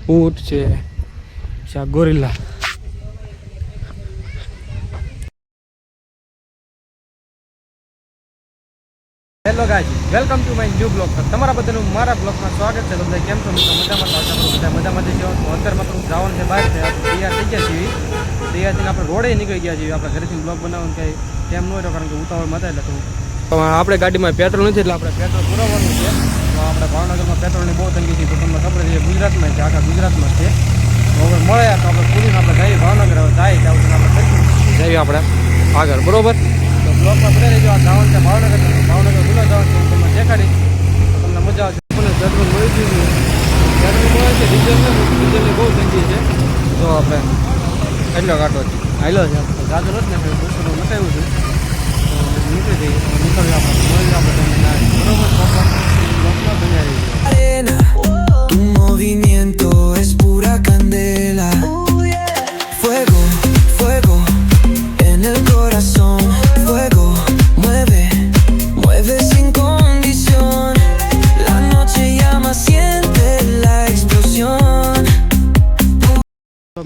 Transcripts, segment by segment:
ઊંટ છે, gorilla. Hello guys, welcome to my new blog. તમારા બધાનું મારા બ્લોગમાં સ્વાગત છે. તમને કેમ છો મિત્રો? મજામાં તો બધા મજામાં જ છો. અત્યારમાં તો જવાનું છે બહાર છે, તૈયાર થઈ ગયા છીએ. તૈયાર થઈને આપણે રોડે નીકળી ગયા છીએ. આપણે ઘરેથી બ્લોગ બનાવવાનું કંઈ ટાઈમ ન હોય, કારણ કે ઉતાવળમાં હતા. એટલે તો આપણે ગાડીમાં પેટ્રોલ નથી, એટલે આપણે પેટ્રોલ પુરાવવાનું છે. તો આપણે ભાવનગરમાં પેટ્રોલની બહુ તંગી છે. તો તમને ખબર છે ગુજરાતમાં છે, આખા ગુજરાતમાં છે. તો હવે મળ્યા તો આપણે પૂરીને આપણે જઈએ ભાવનગર. હવે જાય ત્યાં સુધી આપણે જઈએ આપણે આગળ, બરોબર? તો બ્લોકમાં બધા રહેજો. આ જવાનું છે ભાવનગર. ભાવનગર ભૂલા જવાનું છે, હું તમને દેખાડીશ. તો તમને મજા આવશે. મને પેટ્રોલ મળી ગયું, પેટ્રોલ મળે છે. ડીઝલની બહુ તંગી છે. તો આપણે એટલો કાંટો છે, હાલો છે. જાજો નથી ને બસોનું નખાવ્યું છે. તો નીકળી જઈએ, નીકળીએ આપણે, મળી આપણે તમને બરોબર. બ્લોકમાં બન્યા રહીએ. Tu movimiento es pura candela. Fuego, fuego en el corazón. Fuego, mueve, mueve sin condición. La noche llama, siente la explosión.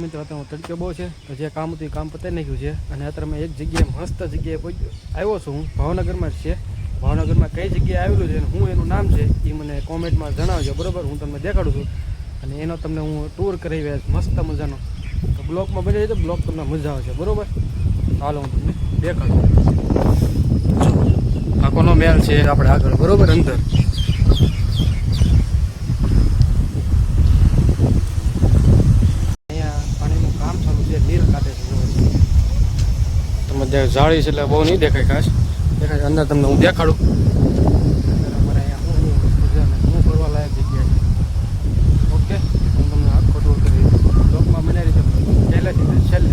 મિત્રો અત્યારે તડકે બહુ છે, તો જે કામ હતું એ કામ પતાવી નાખ્યું છે. અને અત્યારે મેં એક જગ્યાએ મસ્ત જગ્યાએ આવ્યો છું. હું ભાવનગરમાં જ છે. ભાવનગરમાં કઈ જગ્યાએ આવેલું છે અને હું એનું નામ છે એ મને કોમેન્ટમાં જણાવજો, બરાબર? હું તમને દેખાડું છું અને એનો તમને હું ટૂર કરાવી મસ્ત મજાનો. તો બ્લોગમાં બની જાય તો બ્લોગ તમને મજા આવશે, બરાબર? હાલો હું તમને દેખાડું. આ કોનો મેલ છે આપણે આગળ, બરાબર? અંદર અહીંયા પાણીનું કામ ચાલુ છે, નીર કાઢે છે. તમે જાળી છે એટલે બહુ નહીં દેખાય, ખાસ દેખાય. અંદર તમને હું દેખાડું. અમારે અહીંયા હું ફરવા લાયક જગ્યા છે. ઓકે, હું તમને આખો ટૂર કરી બ્લોકમાં બનાવી રીતે પહેલાંથી છેલ્લે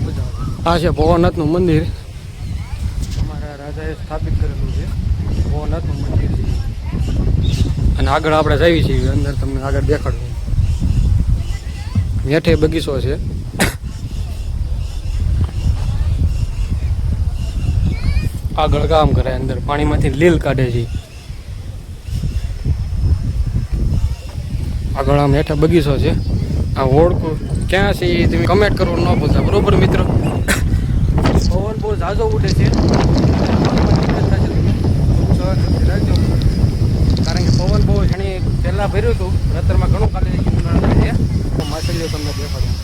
મજા આવે. આ છે ભવનાથનું મંદિર, અમારા રાજાએ સ્થાપિત કરેલું છે. ભવનાથનું મંદિર છે. અને આગળ આપણે જઈએ છીએ, અંદર તમને આગળ દેખાડું. હેઠે બગીચો છે. આગળ કામ કરે, અંદર પાણીમાંથી લીલ કાઢે છે. આગળ આમ હેઠા બગીચો છે. આ ઓળખું ક્યાં છે એ તમે કમેન્ટ કરવાનું ન ભૂલતા, બરોબર મિત્રો? પવન બહુ ઝાઝો ઉડે છે, કારણ કે પવન બહુ ઘણી પહેલાં ભર્યું હતું. રતરમાં ઘણું કાલે છે. માછલીઓ તમને દેખાડું.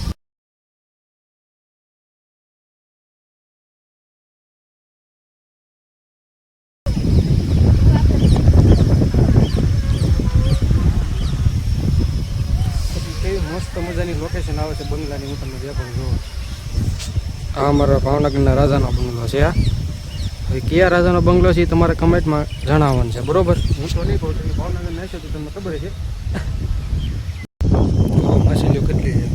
મસ્ત મજાની લોકેશન આવે છે બંગલાની, હું તમને દેખાડું જોઉં. આ અમારા ભાવનગરના રાજાનો બંગલો છે. આ હવે કયા રાજાનો બંગલો છે એ તમારે કમેન્ટમાં જણાવવાનું છે, બરોબર? હું તો નહીં કહું, તમે ભાવનગર નાખ્યો તો તમને ખબર છે. માછલીઓ કેટલી છે.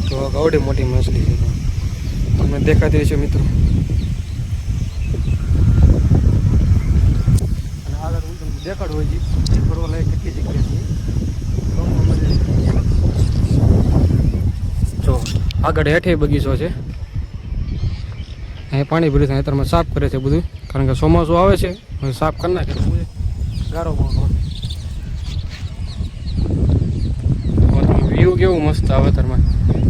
તો ગવડી મોટી માછલી છે, તમને દેખાતી હશે મિત્રો. અને આગળ હું તમને દેખાડું હોય છે ફરવા લાયક કેટલી જગ્યા છે. જો આગળ હેઠે બગીચો છે. અહીં પાણી ભર્યું છે. અત્યારમાં સાફ કરે છે બધું, કારણ કે ચોમાસું આવે છે. સાફ કરી નાખે ગારો બહુ. વ્યૂ કેવું મસ્ત આવે અત્યારમાં.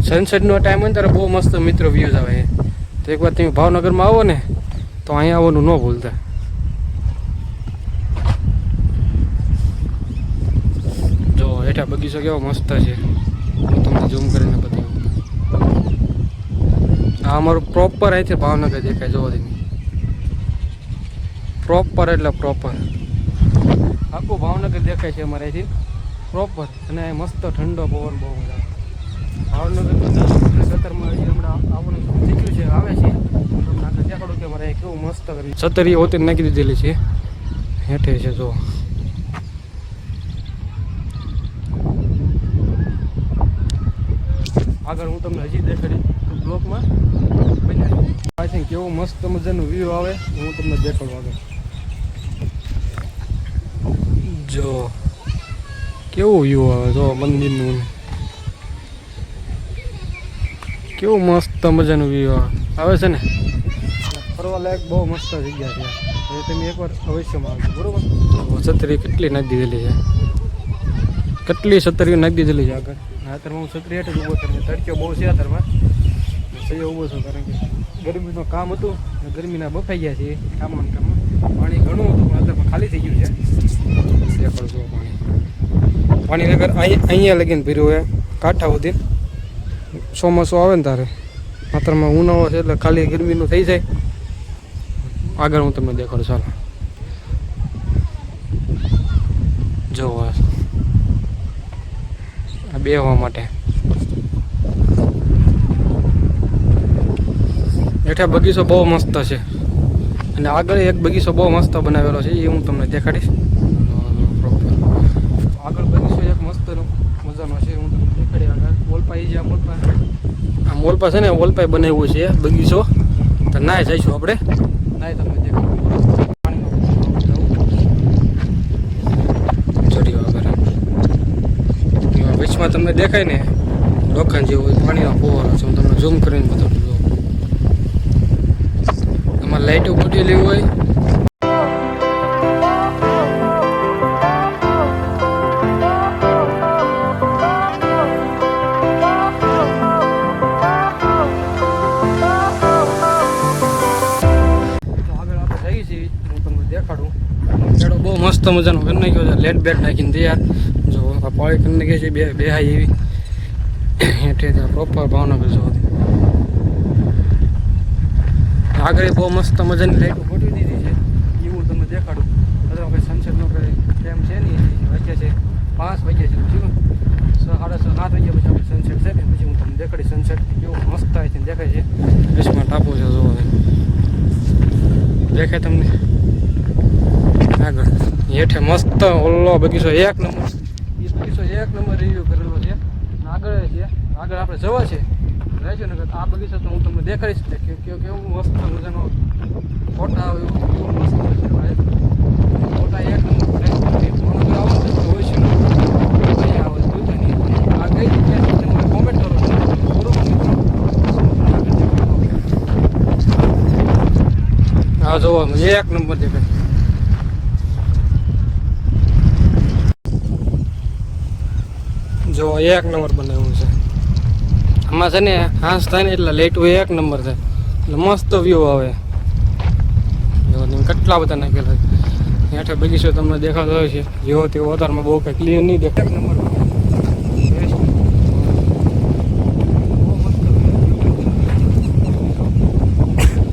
સનસેટનો ટાઈમ હોય ને ત્યારે બહુ મસ્ત મિત્રો વ્યૂઝ આવે. તો એકવાર તમે ભાવનગરમાં આવો ને તો અહીંયા આવવાનું ન ભૂલતા. જો હેઠા બગીચો કેવો મસ્ત છે, હું તમને ઝૂમ કરીને બતાવું. આ અમારું પ્રોપર અહીંથી ભાવનગર દેખાય. જોવો તમે, પ્રોપર એટલે પ્રોપર આખું ભાવનગર દેખાય છે અમારે અહીંથી પ્રોપર. અને મસ્ત ઠંડો પવન બહુ મજા આવે. ભાવનગર સત્તરમાં હમણાં આવવાનું થઈ ગયું છે, આવે છે. તમને દેખાડું કે મારે કેવું મસ્ત કરી સત્તરી હોતી નાખી દીધેલી છે. હેઠે છે જો. આગળ હું તમને હજી દેખાડી બ્લોકમાં આઈ થિંક કેવું મસ્ત મજાનું વ્યૂ આવે હું તમને દેખાડું આગળ. જો કેવું વ્યૂ આવે જો મંદિરનું. કેવું મસ્ત મજાનું વ્યૂ આવે છે ને. ફરવા લાયક બહુ મસ્ત જગ્યા છે. એ તમે એકવાર અવશ્યમાં આવજો બરોબર. છત્રી કેટલી નાખી દીધેલી છે, કેટલી છત્રીઓ નાખી દીધેલી છે આગળ. અત્યારે હું છત્રી હેઠ જ ઊભો છું. તડક્યો બહુ છે અત્યારમાં સહી ઊભો છું, કારણ કે ગરમીનું કામ હતું. ગરમીના બફાઈ ગયા છે કામમાં. પાણી ઘણું હતું પણ અત્યારમાં ખાલી થઈ ગયું છે. દેખાડું છું પાણી વગર અહીંયા લગીને ભર્યું હોય કાંઠા સુધી. ચોમાસું આવે ને તારે માત્રમાં ઉનાળો છે એટલે ખાલી ગરમીનું થઈ જાય. આગળ હું તમને દેખાડું. ચાલો જોવો આ બેહવા માટે. હેઠે બગીચો બહુ મસ્ત છે અને આગળ એક બગીચો બહુ મસ્ત બનાવેલો છે, એ હું તમને દેખાડીશ. આગળ બગીચો એક મસ્ત મજાનો છે, હું તમને દેખાડી. આગળ મોલપા એ જે આ મોલપા છે ને, મોલપાએ બનાવ્યું છે બગીચો. તો નાય જઈશું આપણે, નાય તમને દેખાડું. વચમાં તમને દેખાય ને લોખંડ જેવું પાણીનો ફુવારો છે. હું તમને ઝૂમ કરીને બતાવું છું. એમાં લાઈટો ગોઠવેલી હોય. આગળ આપણે જઈએ છીએ, હું તમને દેખાડું. ખેડો બહુ મસ્ત મજાનો કરી નાખ્યો છે, લેટ બેટ નાખીને તૈયાર. જો પાળી કરીને નાખી છે બેહાઈ એવી. હેઠે ત્યાં પ્રોપર ભાવનગર જો આગળ બહુ મસ્ત મજાની લાઈટો ગોઠવી દીધી છે, એ હું તમને દેખાડું. અત્યારે કંઈ સનસેટનો કંઈ ટાઈમ છે નહીં, વાગ્યા છે 5 વાગ્યા છે. શું 6, 7:30 વાગ્યા પછી આપણે સનસેટ છે ને, પછી હું તમને દેખાડી સનસેટ કેવું મસ્ત આવે છે દેખાય છે. વિશમાં ટાપુ છે જોવો દેખાય તમને. આગળ હેઠે મસ્ત ઓલો બગીચો એક નંબર. એ બગીચો એક નંબર રિવ્યૂ કરેલો છે. આગળ છે, આગળ આપણે જવા છે રહેશે ને. આ બગીચો તો હું તમને દેખાડીશ કેવું મસ્ત મજાનો ફોટા આવે એવું મસ્ત ફોટા એક નંબર હોય છે ને. આવે આ કઈ જગ્યાએ તમે કોમેન્ટ કરો બરોબર મિત્રો. આ જોવા એક નંબર દેખાય. જો એક નંબર બનાવ્યું છે. આમાં છે ને હાંસ થાય ને એટલે લાઈટ હોય એક નંબર થાય એટલે મસ્ત વ્યૂ આવે. જો કેટલા બધા નાખેલા છે. હેઠે બગીચો તમને દેખાતો હોય છે. જેવો તેવો વધારમાં બહુ કંઈ ક્લિયર નહીં દેખાય. એક નંબર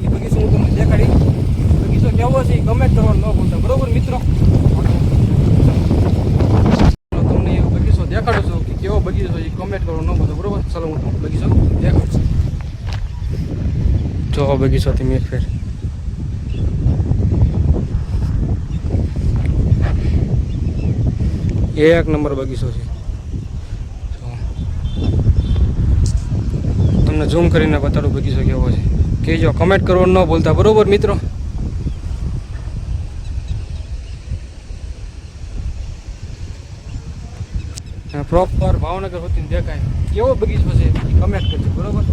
એ બગીચો હું તમને દેખાડી. બગીચો કેવો છે એ કમેન્ટ કરવાનું ન ભૂલતા બરોબર મિત્રો. તમને એ બગીચો દેખાડું છું કે કેવો બગીચો એ કમેન્ટ કરવાનું ન ભૂલતા બરોબર. ચાલો હું તમને બગીચો દેખાડું. જો બગીચો તમે એક ફેર એક નંબર બગીચો છે. તમને ઝૂમ કરીને બતાડું બગીચો કેવો છે. કહેજો, કમેન્ટ કરવાનું ન ભૂલતા બરોબર મિત્રો. પ્રોપર ભાવનગર હોતી દેખાય કેવો બગીચો છે એ કમેન્ટ કરજો બરોબર.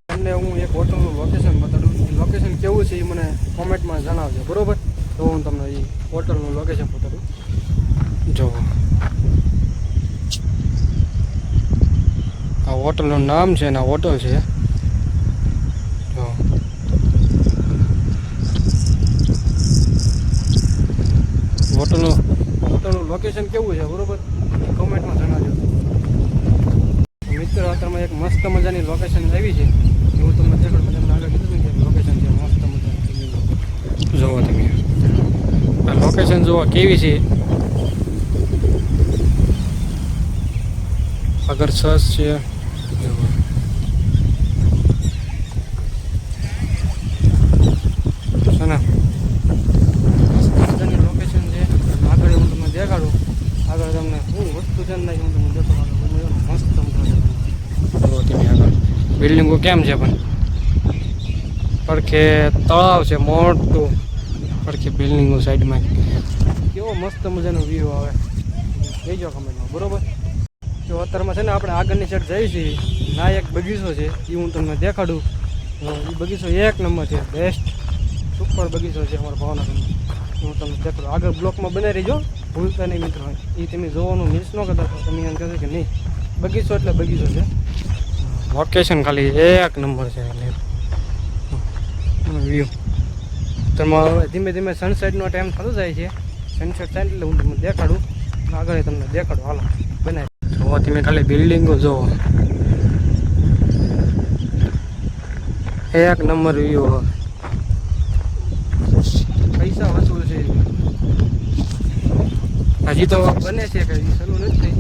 તમને હું એક હોટલનું લોકેશન બતાડું. લોકેશન કેવું છે એ મને કોમેન્ટમાં જણાવજો બરોબર. તો હું તમને એ હોટલનું લોકેશન બતાડું. જો આ હોટલનું નામ છે ને આ હોટલ છે. જો હોટલનું લોકેશન કેવું છે બરોબર કમેન્ટમાં જણાવજો મિત્રો. અત્યારમાં એક મસ્ત મજાની લોકેશન આવી છે એવું તમને દેખાડું. તમને આગળ કીધું કે લોકેશન છે મસ્ત મજાની. જોવો તમે આ લોકેશન જોવા કેવી છે. આગળ સસ છે. મજાની લોકેશન છે. આગળ હું તમને દેખાડું. આગળ તમને હું વસ્તુ છે ને હું તમને દેખાડું મસ્ત આગળ બિલ્ડિંગો કેમ છે પણ પડખે તળાવ છે મોટું. પડખે બિલ્ડિંગો સાઈડમાં કેવો મસ્ત મજાનો વ્યૂ આવે કહેજો કમેન્ટમાં બરોબર. જો અત્યારમાં છે ને આપણે આગળની સાઈડ જઈએ છીએ ના એક બગીચો છે એ હું તમને દેખાડું. એ બગીચો એક નંબર છે, બેસ્ટ સુપર બગીચો છે અમારા ભાવનગરનો. હું તમને દેખાડું. આગળ બ્લોકમાં બનાવી રહીજો, ભૂલતા નહીં મિત્રો. એ તમે જોવાનું મિસ ન કરતા તો તમે એમ કહેશો કે નહીં, બગીચો એટલે બગીચો છે. લોકેશન ખાલી એક નંબર છે. વ્યૂ તમારે ધીમે ધીમે સનસેટનો ટાઈમ થતો જાય છે. સનસેટ થાય એટલે હું તમને દેખાડું, આગળ તમને દેખાડું. હાલો બનાવી જોવો તમે ખાલી બિલ્ડિંગો જોવો, એક નંબર વ્યૂ. પૈસા વસૂલ છે. હજી તો બને છે કે સલું નથી થઈ.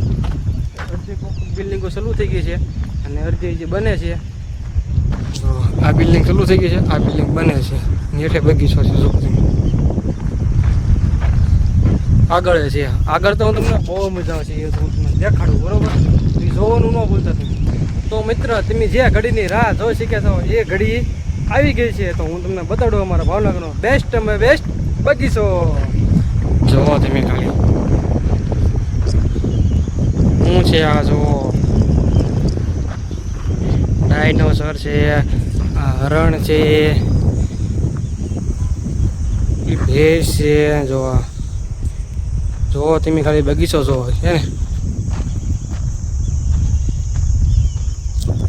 અડધી બિલ્ડિંગો સલું થઈ ગઈ છે અને અડધી જે બને છે. તો આ બિલ્ડિંગ સલું થઈ ગઈ છે, આ બિલ્ડિંગ બને છે. નેઠે બગીચો છે. જો આગળ છે, આગળ તો હું તમને બહુ મજા આવશે. એ તો હું તમને દેખાડું, બરોબર? એ જોવાનું ન ભૂલતા તમે. તો મિત્ર, તમે જે ઘડીની રાહ જોઈ શક્યા છો એ ઘડી આવી ગઈ છે. તો હું તમને બતાડું અમારા ભાવનગરનો બેસ્ટ બગીચો. જોવો તમે ખાલી શું છે આ. જુઓ, ડાયનોસર છે, આ હરણ છે, એ ભેંસ છે. જોવો તમે ખાલી બગીચો જોવો છે ને.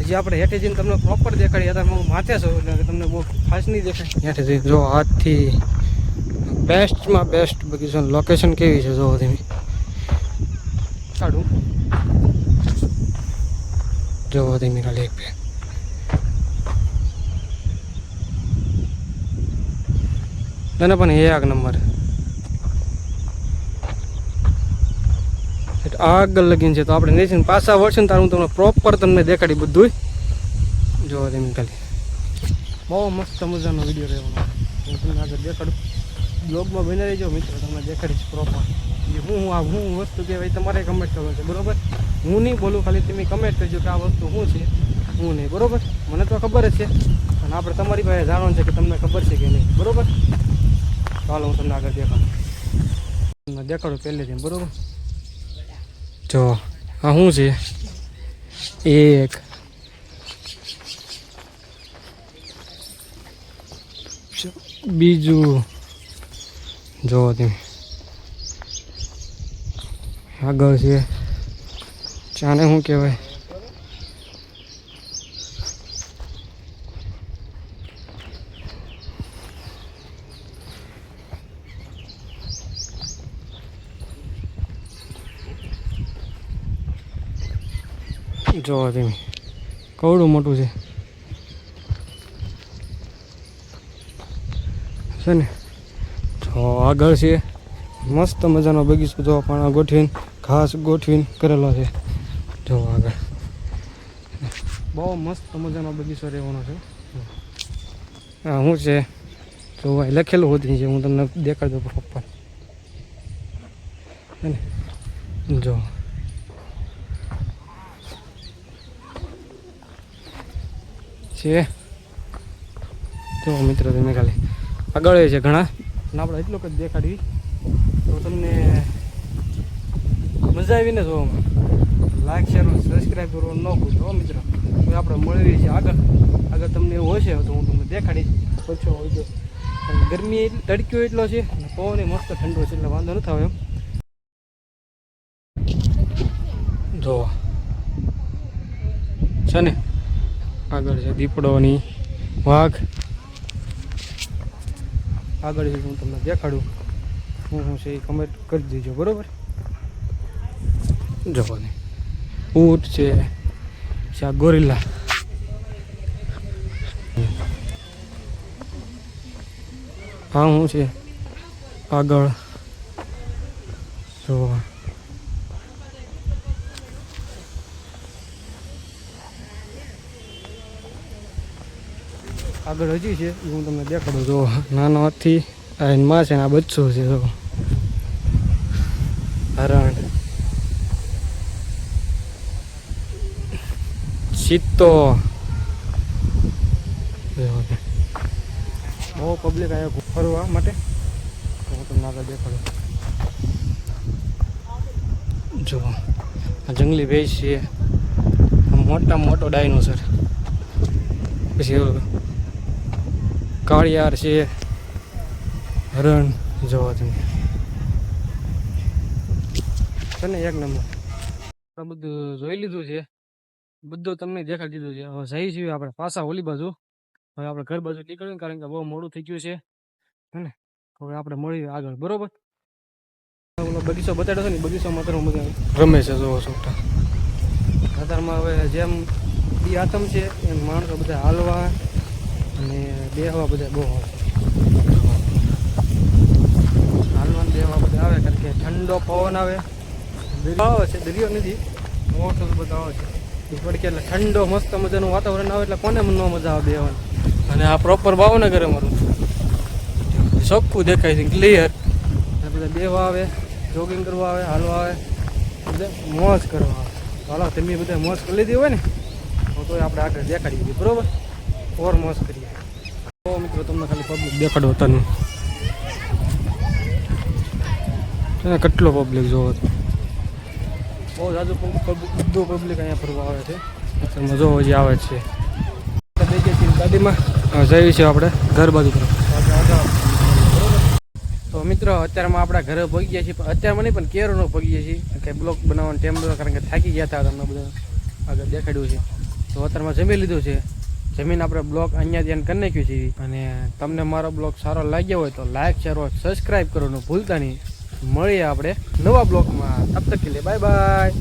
હજી આપણે હેઠે જઈને તમને પ્રોપર દેખાડીએ. અત્યારે હું માથે છું એટલે તમને બહુ ખાસ નહીં દેખાય. હેઠે જઈને જો હાથથી બેસ્ટમાં બેસ્ટ બગીચો. લોકેશન કેવી છે જોવો તમે. કાઢું જોવો તમે ખાલી એક બે. તને પણ એક નંબર આગળ લગીને છે. તો આપણે નહીં પાછા વર્ષે તાર હું તમને પ્રોપર તમને દેખાડી બધું. જોવો તમે ખાલી બહુ મસ્ત મજાનો વિડીયો રહેવાનો. હું તમને આગળ દેખાડું. બ્લોગમાં બની રહીજો મિત્રો, તમને દેખાડીશ પ્રોપર. હું વસ્તુ કહેવાય તમારે કમેન્ટ કરવાનું છે, બરોબર? હું નહીં બોલું, ખાલી તમે કમેન્ટ કરજો કે આ વસ્તુ શું છે, હું નહીં, બરોબર? મને તો ખબર જ છે, અને આપણે તમારી પાસે જાણવાનું છે કે તમને ખબર છે કે નહીં, બરોબર? ચાલો હું તમને આગળ દેખાડું. તમને દેખાડું પહેલેથી, બરોબર? જો આ શું છે, એક બીજું જોવો તમે આગળ છે. ચાને શું કહેવાય, જોવો તમે કવડું મોટું છે ને. જો આગળ છે મસ્ત મજાનો બગીચો. જો પણ ગોઠવીને ઘાસ ગોઠવીને કરેલો છે. જો આગળ બહુ મસ્ત મજાનો બગીચો રહેવાનો છે. હા શું છે તો લખેલું હોતી છે, હું તમને દેખાડી દઉં પ્રોપર. જો છે, જો મિત્રો તમે ખાલી આગળ છે ઘણા, અને આપણે એટલું જ દેખાડવી તો તમને મજા આવીને જોવામાં. લાઈક શેર સબસ્ક્રાઈબ કરવાનું ન ભૂલતો મિત્રો. તો આપણે મળીએ છીએ આગળ તમને એવું હશે તો હું તમને દેખાડીશ. ઓછો હોય તો ગરમી તડક્યો એટલો છે અને પવન મસ્ત ઠંડો છે એટલે વાંધો નથી આવે એમ. જો છે ને આગળ છે દીપડોની વાઘ. આગળ હું તમને દેખાડું શું છે એ કમેન્ટ કરી દેજો, બરોબર? જોવો ને ઊંટ છે, આ ગોરીલા. હા શું છે આગળ જો આગળ હજી છે એ હું તમને દેખાડું. જો નાનો હાથી આ માં છે ને આ બચ્ચું છે. જો હરણ, ચિત્તો. બહુ પબ્લિક આવ્યા ફરવા માટે, હું તમને આગળ દેખાડું. જો આ જંગલી ભેંસ છે, મોટામાં મોટો ડાયનોસર. પછી કાળિયાર છે, હરણ જોવા તમે છે ને એક નંબર. આ બધું જોઈ લીધું છે, બધું તમને દેખાડી દીધું છે. હવે જઈ છીએ આપણે પાછા ઓલી બાજુ. હવે આપણે ઘર બાજુ નીકળ્યું કારણ કે બહુ મોડું થઈ ગયું છે ને. હવે આપણે મળીએ આગળ, બરોબર. ઓલો બગીચો બતાડ્યો છે ને, બગીચામાં તો મજા રમે છે જોવો છોકરા. અત્યારમાં હવે જેમ દી આતમ છે એમ માણસો બધા હાલવા અને બેહવા બધા બહુ આવે. હાલવા બેહવા બધા આવે કારણ કે ઠંડો પવન આવે. દરિયો આવે છે, દરિયો નથી, મોટો બધા આવે છે પડકે એટલે ઠંડો મસ્ત મજાનું વાતાવરણ આવે એટલે કોને ન મજા આવે બેહવાની. અને આ પ્રોપર ભાવનગર અમારું ચોખ્ખું દેખાય છે, ક્લિયર. બધા બેહવા આવે, જોગિંગ કરવા આવે, હાલવા આવે, બધા મોજ કરવા આવે. હાલો તમે બધા મોજ કરી લીધી હોય ને તો આપણે આગળ દેખાડી દઈએ, બરોબર. ઓર મોજ કરીએ. તો મિત્રો તમને ખાલી પબ્લિક દેખાડો તને કેટલો પબ્લિક જોવો તો બહુ જાજુ બધું પબ્લિક અહીંયા ફરવા આવે છે. મજો હજી આવે જ છે. ગાડીમાં જઈએ છીએ આપણે ઘર બાજુ તરફ. તો મિત્રો અત્યારમાં આપણા ઘરે પગી ગયા છીએ, અત્યારમાં નહીં પણ કેરોનો પગીએ છીએ કે બ્લોક બનાવવાનો ટાઈમ હતો કારણ કે થાકી ગયા હતા. તમને બધા આગળ દેખાડ્યું છે. તો અત્યારમાં જમી લીધું છે. જમીન આપણે બ્લોગ અહીંયા ધ્યાન કરી નાખ્યું છે. અને તમને મારો બ્લોગ સારો લાગ્યો હોય તો લાઈક, શેર, સબસ્ક્રાઈબ કરવાનું ભૂલતા નહીં. મળીએ આપણે નવા બ્લોગમાં. તબ તક કે લે બાય બાય.